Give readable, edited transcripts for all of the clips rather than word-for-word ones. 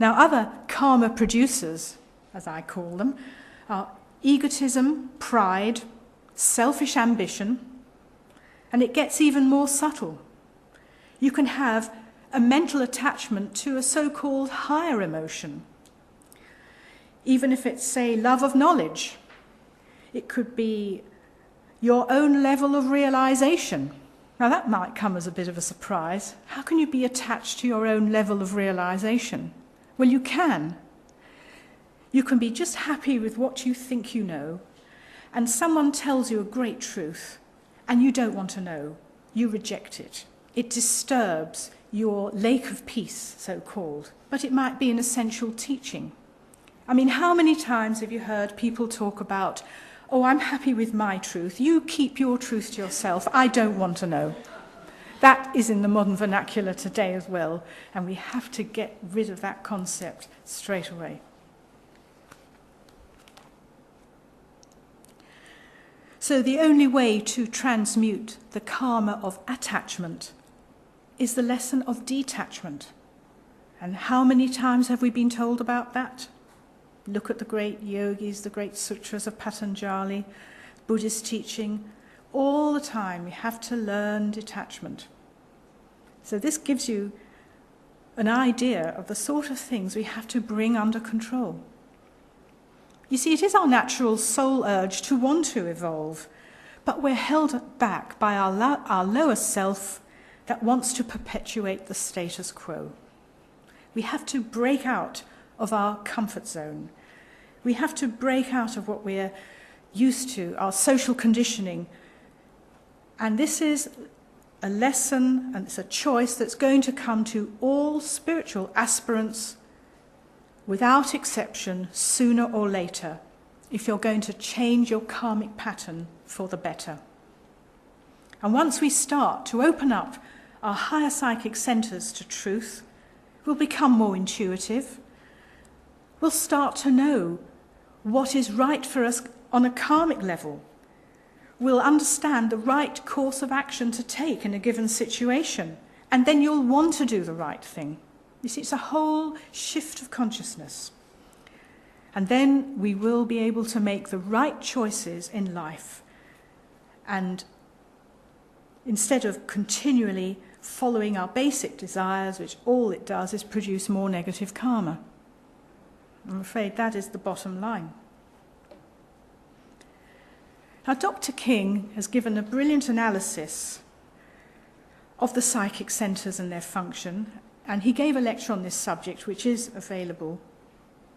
Now, other karma producers, as I call them, are egotism, pride, selfish ambition, and it gets even more subtle. You can have a mental attachment to a so-called higher emotion. Even if it's, say, love of knowledge, it could be your own level of realization. Now, that might come as a bit of a surprise. How can you be attached to your own level of realization? Well, you can. You can be just happy with what you think you know, and someone tells you a great truth, and you don't want to know. You reject it. It disturbs your lake of peace, so-called, but it might be an essential teaching. I mean, how many times have you heard people talk about, oh, I'm happy with my truth, you keep your truth to yourself, I don't want to know. That is in the modern vernacular today as well, and we have to get rid of that concept straight away. So the only way to transmute the karma of attachment is the lesson of detachment. And how many times have we been told about that? Look at the great yogis, the great sutras of Patanjali, Buddhist teaching. All the time we have to learn detachment. So this gives you an idea of the sort of things we have to bring under control. You see, it is our natural soul urge to want to evolve, but we're held back by our lower self that wants to perpetuate the status quo. We have to break out of our comfort zone. We have to break out of what we're used to, our social conditioning. And this is a lesson, and it's a choice that's going to come to all spiritual aspirants without exception, sooner or later, if you're going to change your karmic pattern for the better. And once we start to open up our higher psychic centers to truth, we'll become more intuitive. We'll start to know what is right for us on a karmic level. We'll understand the right course of action to take in a given situation, and then you'll want to do the right thing. You see, it's a whole shift of consciousness. And then we will be able to make the right choices in life. And instead of continually following our basic desires, which all it does is produce more negative karma. I'm afraid that is the bottom line. Now, Dr. King has given a brilliant analysis of the psychic centers and their function, and he gave a lecture on this subject, which is available.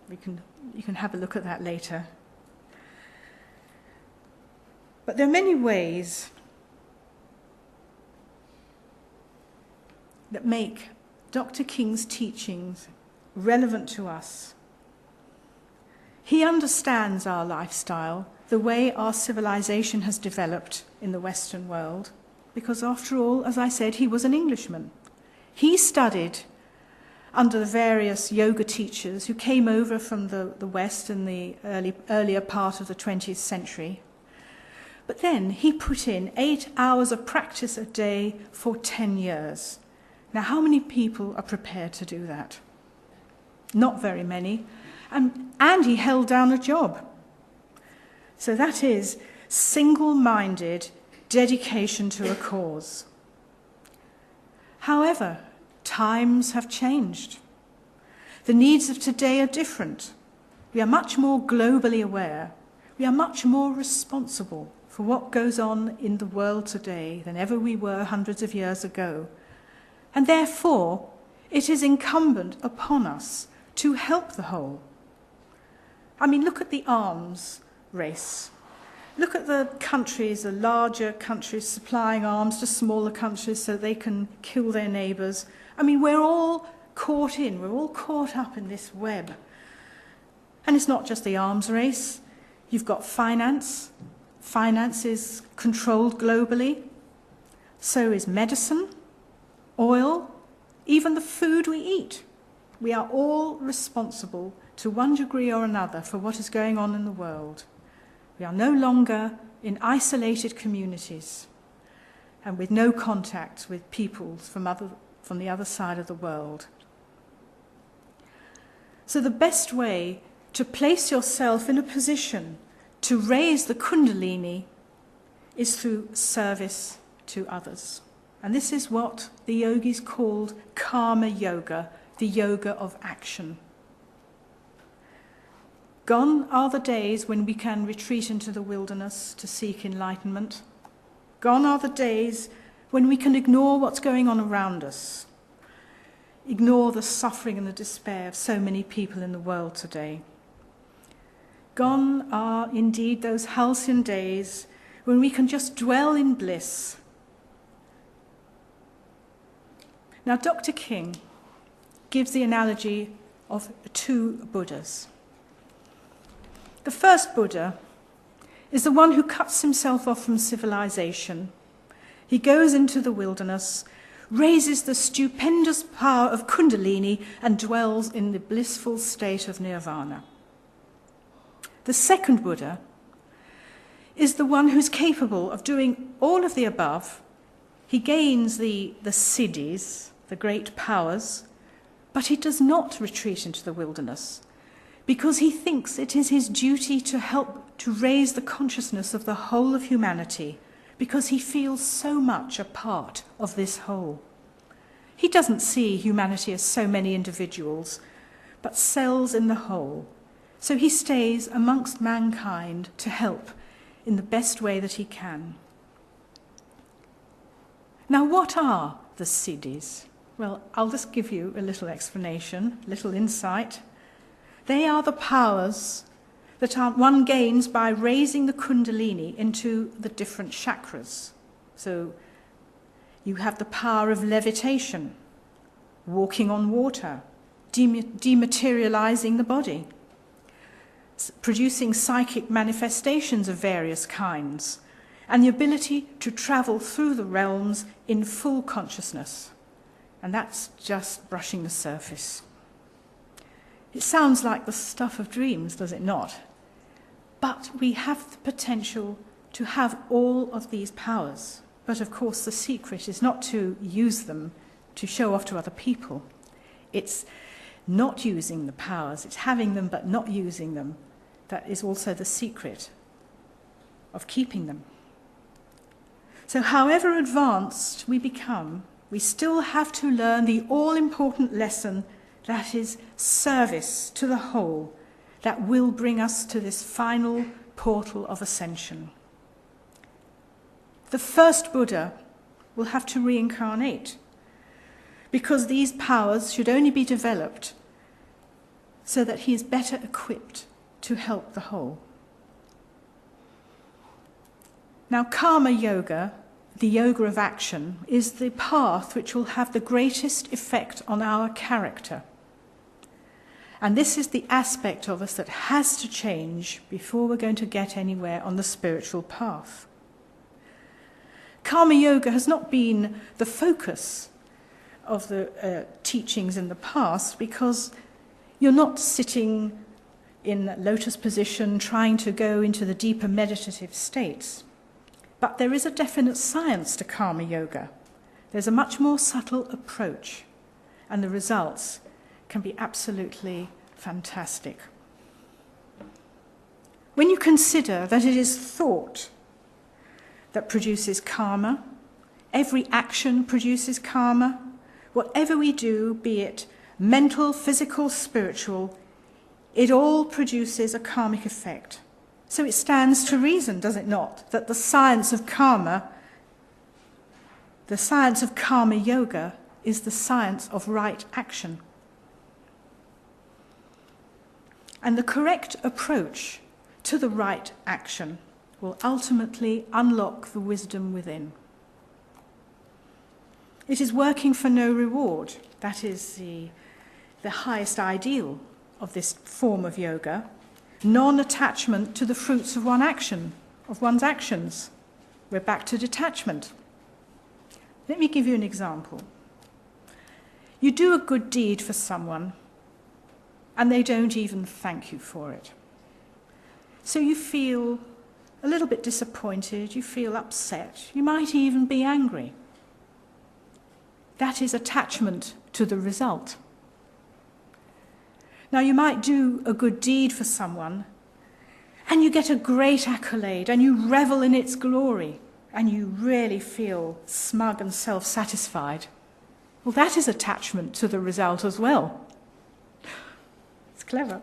You can have a look at that later. But there are many ways that make Dr. King's teachings relevant to us. He understands our lifestyle, the way our civilization has developed in the Western world, because after all, as I said, he was an Englishman. He studied under the various yoga teachers who came over from the West in the earlier part of the 20th century. But then he put in 8 hours of practice a day for 10 years. Now, how many people are prepared to do that? Not very many. And he held down a job. So that is single-minded dedication to a cause. However, times have changed. The needs of today are different. We are much more globally aware. We are much more responsible for what goes on in the world today than ever we were hundreds of years ago. And therefore, it is incumbent upon us to help the whole. I mean, look at the arms race. Look at the countries, the larger countries supplying arms to smaller countries so they can kill their neighbours. I mean, we're all caught up in this web. And it's not just the arms race. You've got finance. Finance is controlled globally. So is medicine, oil, even the food we eat. We are all responsible to one degree or another for what is going on in the world. We are no longer in isolated communities and with no contact with people from the other side of the world. So the best way to place yourself in a position to raise the Kundalini is through service to others. And this is what the yogis called karma yoga, the yoga of action. Gone are the days when we can retreat into the wilderness to seek enlightenment. Gone are the days when we can ignore what's going on around us, ignore the suffering and the despair of so many people in the world today. Gone are indeed those halcyon days when we can just dwell in bliss. Now, Dr. King gives the analogy of two Buddhas. The first Buddha is the one who cuts himself off from civilization. He goes into the wilderness, raises the stupendous power of Kundalini, and dwells in the blissful state of nirvana. The second Buddha is the one who's capable of doing all of the above. He gains the siddhis, the great powers, but he does not retreat into the wilderness because he thinks it is his duty to help to raise the consciousness of the whole of humanity, because he feels so much a part of this whole. He doesn't see humanity as so many individuals, but cells in the whole. So he stays amongst mankind to help in the best way that he can. Now, what are the siddhis? Well, I'll just give you a little explanation, a little insight. They are the powers that one gains by raising the Kundalini into the different chakras. So you have the power of levitation, walking on water, dematerializing the body, producing psychic manifestations of various kinds, and the ability to travel through the realms in full consciousness. And that's just brushing the surface. It sounds like the stuff of dreams, does it not? But we have the potential to have all of these powers. But of course, the secret is not to use them to show off to other people. It's not using the powers. It's having them but not using them. That is also the secret of keeping them. So however advanced we become, we still have to learn the all-important lesson that is service to the whole, that will bring us to this final portal of ascension. The first Buddha will have to reincarnate, because these powers should only be developed so that he is better equipped to help the whole. Now, karma yoga, the yoga of action, is the path which will have the greatest effect on our character. And this is the aspect of us that has to change before we're going to get anywhere on the spiritual path. Karma yoga has not been the focus of the teachings in the past, because you're not sitting in lotus position trying to go into the deeper meditative states. But there is a definite science to karma yoga. There's a much more subtle approach, and the results can be absolutely fantastic. When you consider that it is thought that produces karma, every action produces karma, whatever we do, be it mental, physical, spiritual, it all produces a karmic effect. So it stands to reason, does it not, that the science of karma yoga, is the science of right action. And the correct approach to the right action will ultimately unlock the wisdom within. It is working for no reward. That is the highest ideal of this form of yoga. Non-attachment to the fruits of one's actions. We're back to detachment. Let me give you an example. You do a good deed for someone, and they don't even thank you for it. So you feel a little bit disappointed, you feel upset, you might even be angry. That is attachment to the result. Now, you might do a good deed for someone, and you get a great accolade, and you revel in its glory, and you really feel smug and self-satisfied. Well, that is attachment to the result as well. It's clever.